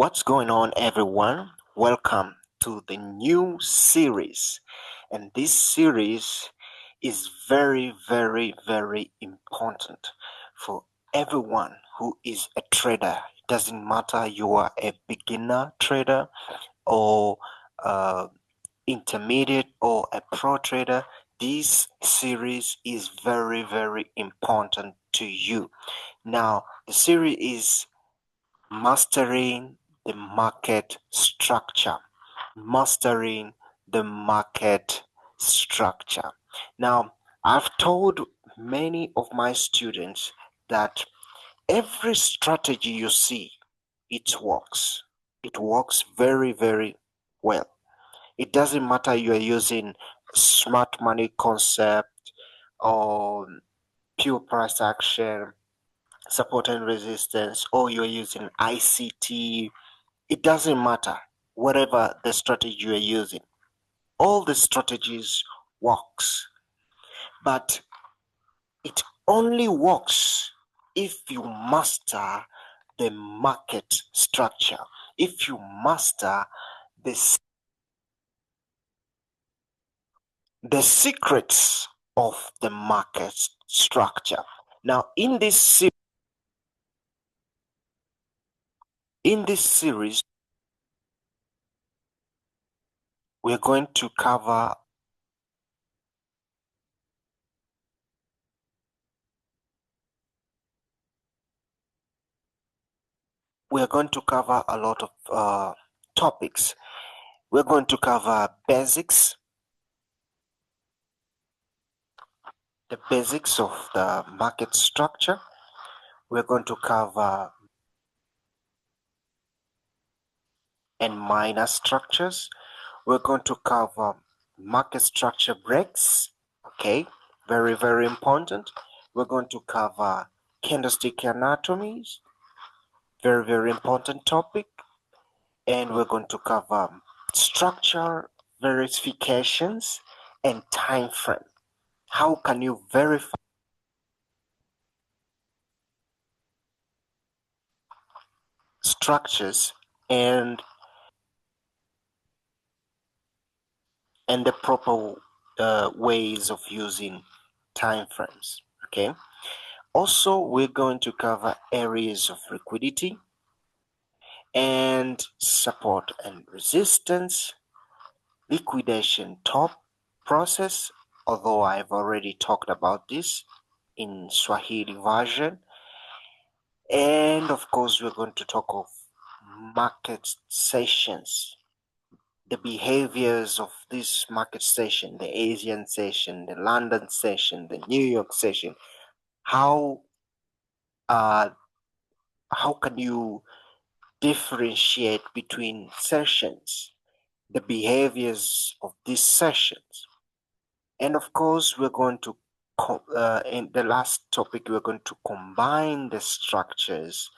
What's going on, everyone? Welcome to the new series. And this series is very, very, very important for everyone who is a trader. It doesn't matter you are a beginner trader or intermediate or a pro trader. This series is very, very important to you. Now, the series is Mastering the Market Structure. Mastering the Market Structure. Now, I've told many of my students that every strategy you see, it works. It works very, very well. It doesn't matter you are using smart money concept or pure price action, support and resistance, or you're using ICT. It doesn't matter whatever the strategy you're using. All the strategies works, but it only works if you master the market structure, if you master the secrets of the market structure. Now, in this series, we're going to cover a lot of topics. We're going to cover basics, the basics of the market structure. We're going to cover and minor structures. We're going to cover market structure breaks. Okay, very, very important. We're going to cover candlestick anatomies. Very, very important topic. And we're going to cover structure verifications and time frame. How can you verify structures and the proper ways of using time frames? Okay, also we're going to cover areas of liquidity and support and resistance, liquidation top process, although I've already talked about this in Swahili version. And of course, we're going to talk of market sessions, the behaviors of this market session, the Asian session, the London session, the New York session. How can you differentiate between sessions, the behaviors of these sessions? And of course, we're going to in the last topic, we're going to combine the structures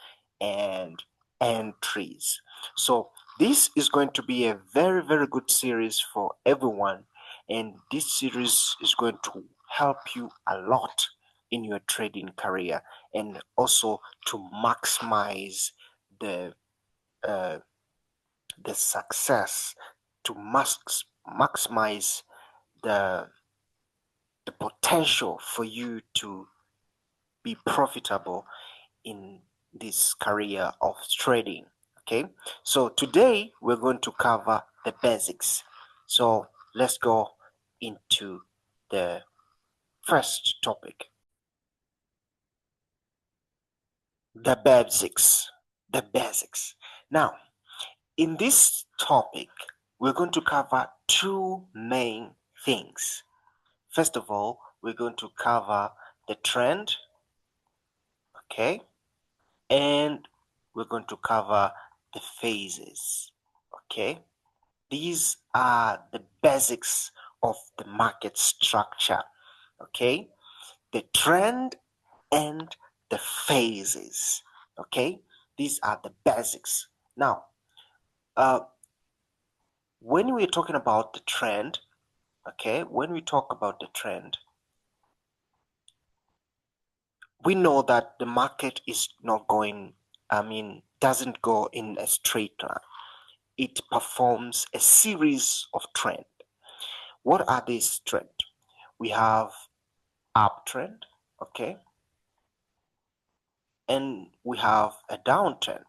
and entries. So this is going to be a very, very good series for everyone, and this series is going to help you a lot in your trading career, and also to maximize the success, to maximize the potential for you to be profitable in this career of trading. Okay, so today we're going to cover the basics. So let's go into the first topic, the basics. Now, in this topic, we're going to cover two main things. First of all, we're going to cover the trend, okay, and we're going to cover the phases, okay. These are the basics of the market structure, okay, the trend and the phases, okay. These are the basics. Now, when we're talking about the trend, okay, when we talk about the trend, we know that the market is not going doesn't go in a straight line. It performs a series of trends. What are these trends? We have uptrend, okay, and we have a downtrend.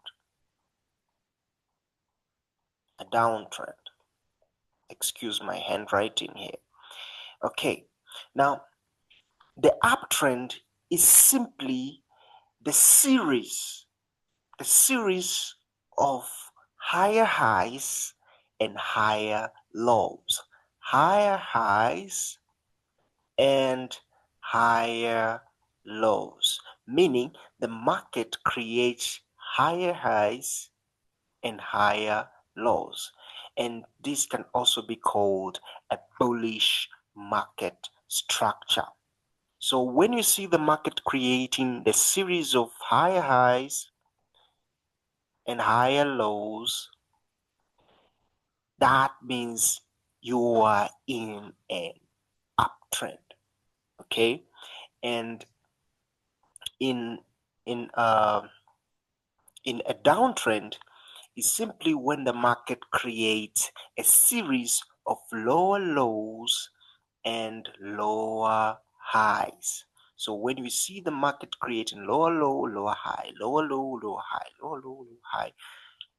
Excuse my handwriting here. Okay, now the uptrend is simply the series of higher highs and higher lows, higher highs and higher lows, meaning the market creates higher highs and higher lows, and this can also be called a bullish market structure. So when you see the market creating the series of higher highs and higher lows, that means you are in an uptrend. Okay, and in in uh, in a downtrend is simply when the market creates a series of lower lows and lower highs. So when we see the market creating lower low, lower high, lower low, lower high, lower low, lower high,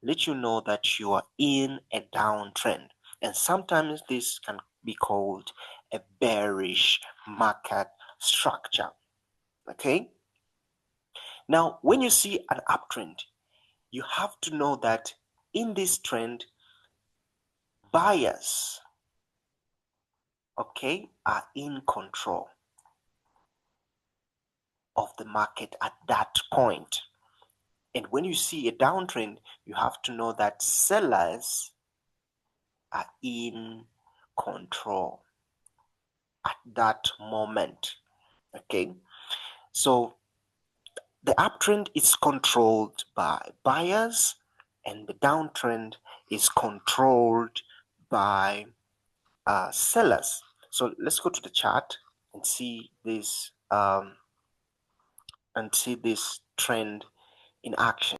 let you know that you are in a downtrend. And sometimes this can be called a bearish market structure. Okay? Now, when you see an uptrend, you have to know that in this trend, buyers, okay, are in control of the market at that point. And when you see a downtrend, you have to know that sellers are in control at that moment. Okay, so the uptrend is controlled by buyers and the downtrend is controlled by sellers. So let's go to the chart and see this trend in action.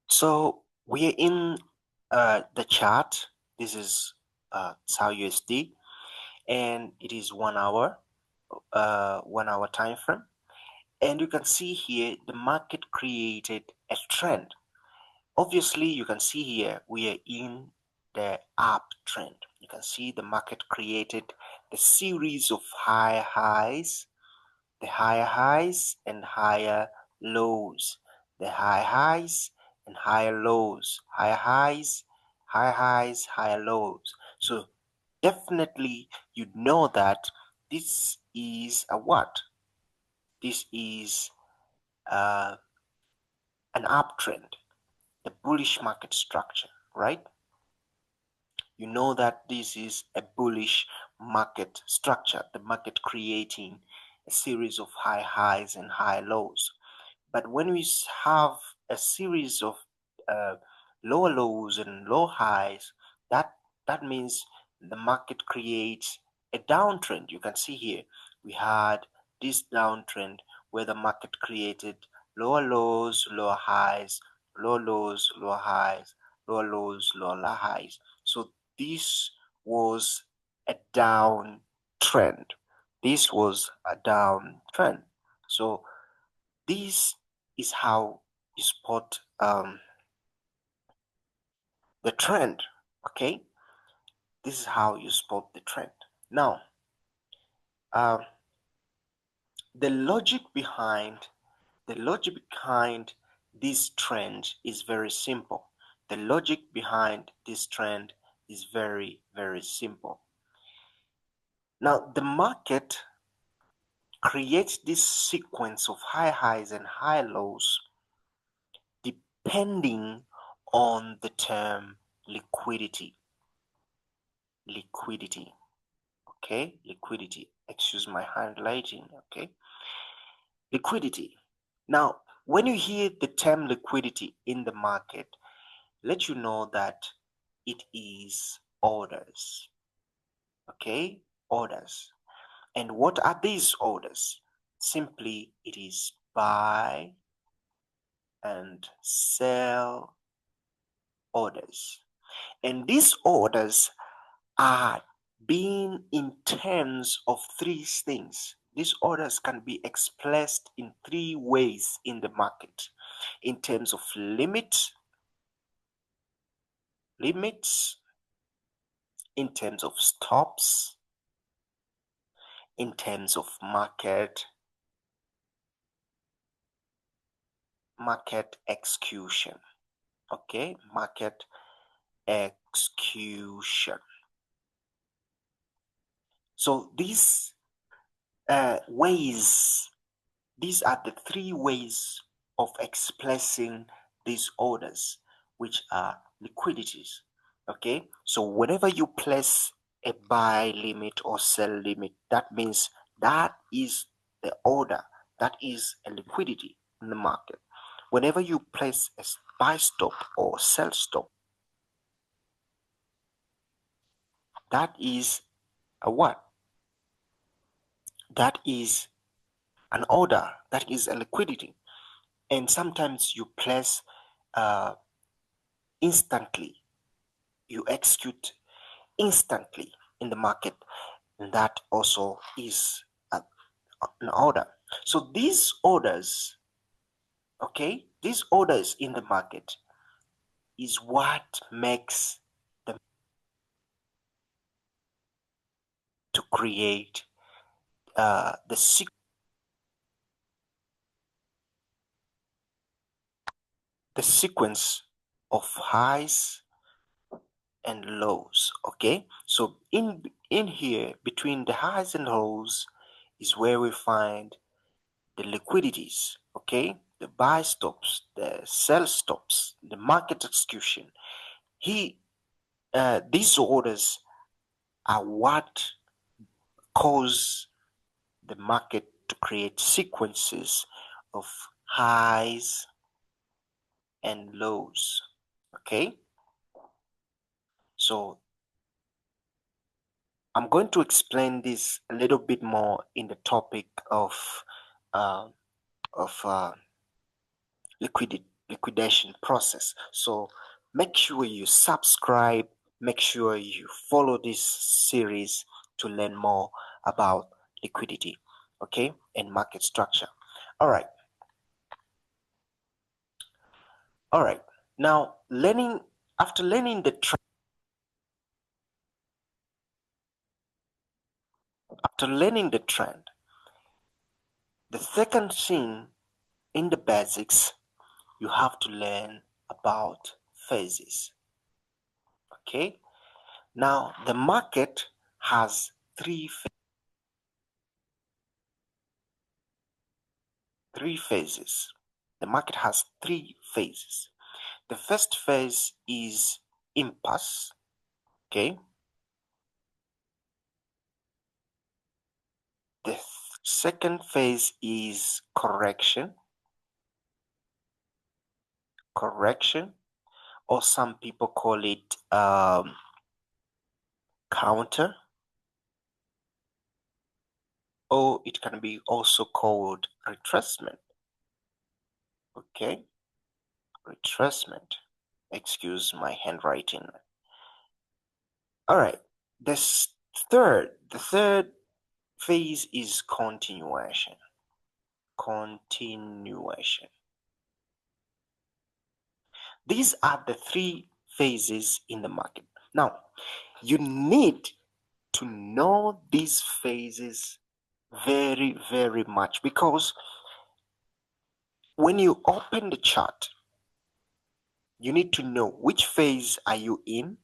So we are in the chart. This is XAUUSD, and it is 1 hour, 1 hour time frame. And you can see here the market created a trend. Obviously, you can see here we are in the uptrend. You can see the market created the series of higher highs, the higher highs and higher lows, the higher highs and higher lows, higher highs, higher highs, higher lows. So definitely you know that this is a what? This is an uptrend, the bullish market structure, right? You know that this is a bullish market structure, the market creating a series of high highs and high lows. But when we have a series of uh, lower lows and low highs, that means the market creates a downtrend. You can see here we had this downtrend where the market created lower lows, lower highs, lower lows, lower highs, lower lows, lower highs. So this was a downtrend. This was a downtrend. So this is how you spot the trend. Okay, this is how you spot the trend. Now, uh, the logic behind this trend is very simple. The logic behind this trend is very, very simple. Now, the market creates this sequence of high highs and high lows depending on the term liquidity. Liquidity. Okay, liquidity. Excuse my handwriting. Okay, liquidity. Now, when you hear the term liquidity in the market, let you know that it is orders. Okay, orders. And what are these orders? Simply, it is buy and sell orders, and these orders are being in terms of three things. These orders can be expressed in three ways in the market: in terms of limits, in terms of stops, in terms of market execution. Okay, market execution. So these these are the three ways of expressing these orders, which are liquidities. Okay, so whenever you place a buy limit or sell limit, that means that is the order, that is a liquidity in the market. Whenever you place a buy stop or sell stop, that is a what? That is an order, that is a liquidity. And sometimes you place instantly, you execute instantly in the market, and that also is an order. So these orders, okay, these orders in the market is what makes them to create the sequence of highs and lows. Okay, so in here between the highs and lows is where we find the liquidities. Okay, the buy stops, the sell stops, the market execution. These orders are what cause the market to create sequences of highs and lows. Okay, so I'm going to explain this a little bit more in the topic of uh, liquidation process. So make sure you subscribe, make sure you follow this series to learn more about liquidity, okay, and market structure. All right. Now, after learning the trend, the second thing in the basics, you have to learn about phases. Okay, now the market has three phases. The market has three phases. The first phase is impasse. Okay, the second phase is correction, or some people call it counter, or it can be also called retracement. Okay, retracement. Excuse my handwriting. All right. The third phase is continuation. These are the three phases in the market. Now, you need to know these phases very, very much, because when you open the chart, you need to know which phase are you in,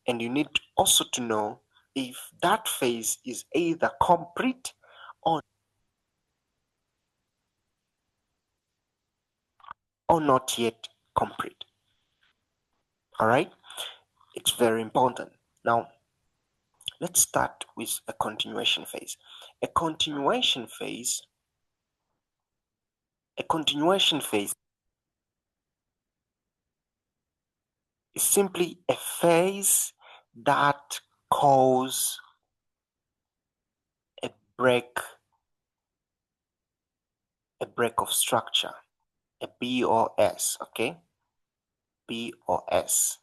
and you need also to know if that phase is either complete or not yet complete. All right, it's very important. Now, let's start with a continuation phase. A continuation phase is simply a phase that causes a break a break of structure, a BOS, okay? BOS,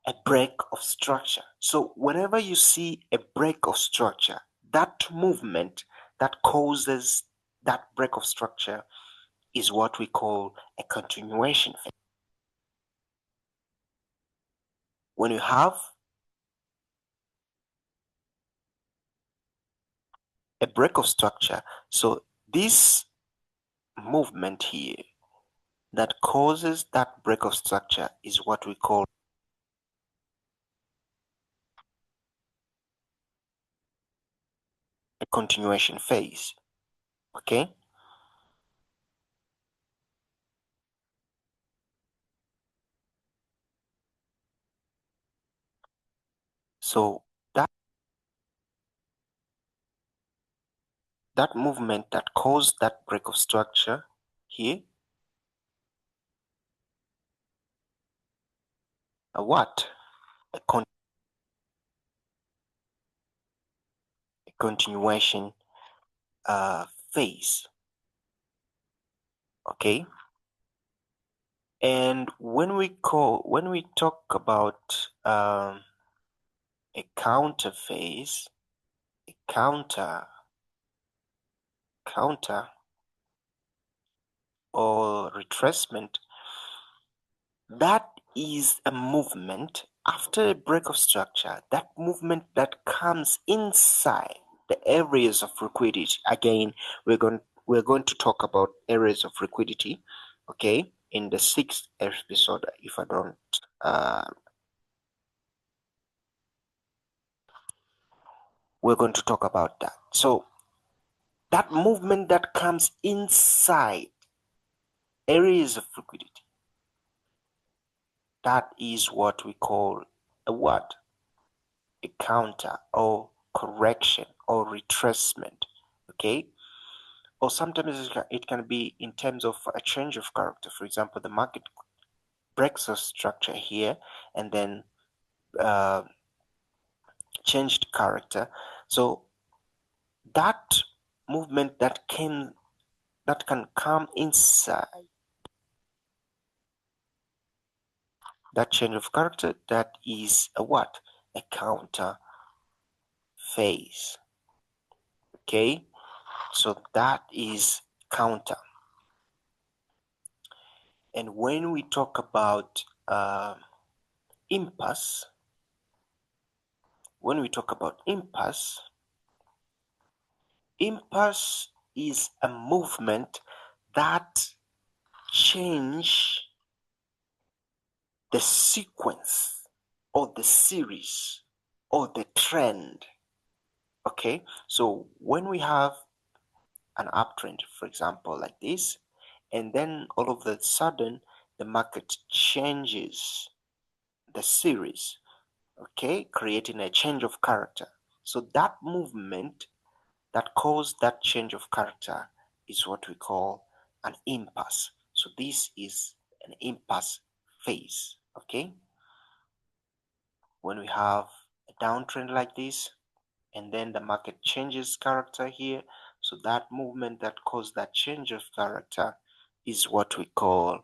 a break of structure. So whenever you see a break of structure, that movement that causes that break of structure is what we call a continuation phase. When you have a break of structure, so this movement here that causes that break of structure is what we call a continuation phase. Okay, so that movement that caused that break of structure here, a what? A, a continuation phase. Okay, and when we talk about a counter phase, a counter or retracement, that is a movement after a break of structure, that movement that comes inside the areas of liquidity. Again, we're going to talk about areas of liquidity, okay, in the 6th episode, if I don't we're going to talk about that. So that movement that comes inside areas of liquidity, that is what we call a what? A counter or correction or retracement. Okay, or sometimes it can be in terms of a change of character. For example, the market breaks a structure here and then changed character. So that movement that can come inside that change of character, that is a what? A counter phase. Okay, so that is counter. And when we talk about impasse, impasse is a movement that change the sequence or the series or the trend. Okay, so when we have an uptrend, for example, like this, and then all of a sudden the market changes the series, okay, creating a change of character. So that movement that caused that change of character is what we call an impasse. So this is an impasse phase. Okay, when we have a downtrend like this and then the market changes character here, so that movement that caused that change of character is what we call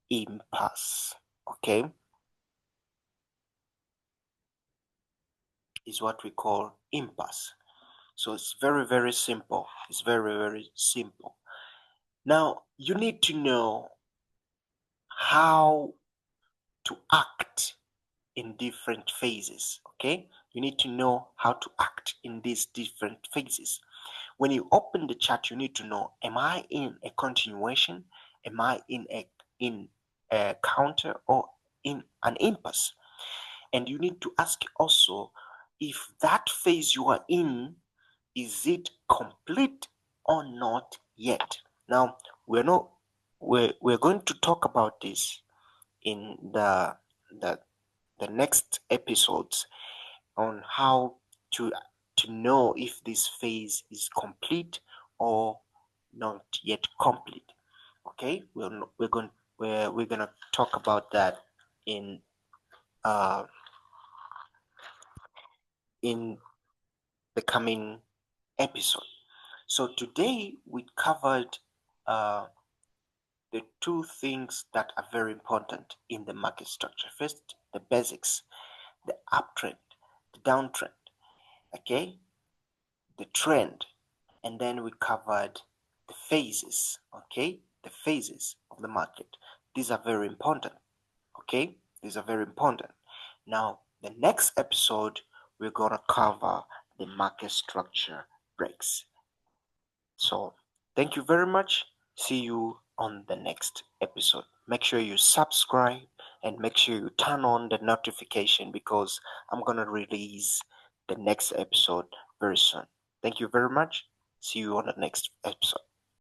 impasse. Okay, is what we call impasse. So it's very, very simple. It's very, very simple. Now, you need to know how to act in different phases. Okay, you need to know how to act in these different phases. When you open the chart, you need to know, am I in a continuation? Am I in a counter or in an impasse? And you need to ask also if that phase you are in, is it complete or not yet? Now we're not we're going to talk about this in the next episodes on how to know if this phase is complete or not yet complete. Okay, we're gonna talk about that in uh in the coming episode. So today we covered the two things that are very important in the market structure. First, the basics, the uptrend, the downtrend, okay, the trend, and then we covered the phases, okay, the phases of the market. These are very important, okay, these are very important. Now, the next episode, we're gonna cover the market structure breaks. So, thank you very much. See you on the next episode. Make sure you subscribe and make sure you turn on the notification because I'm gonna release the next episode very soon. Thank you very much. See you on the next episode.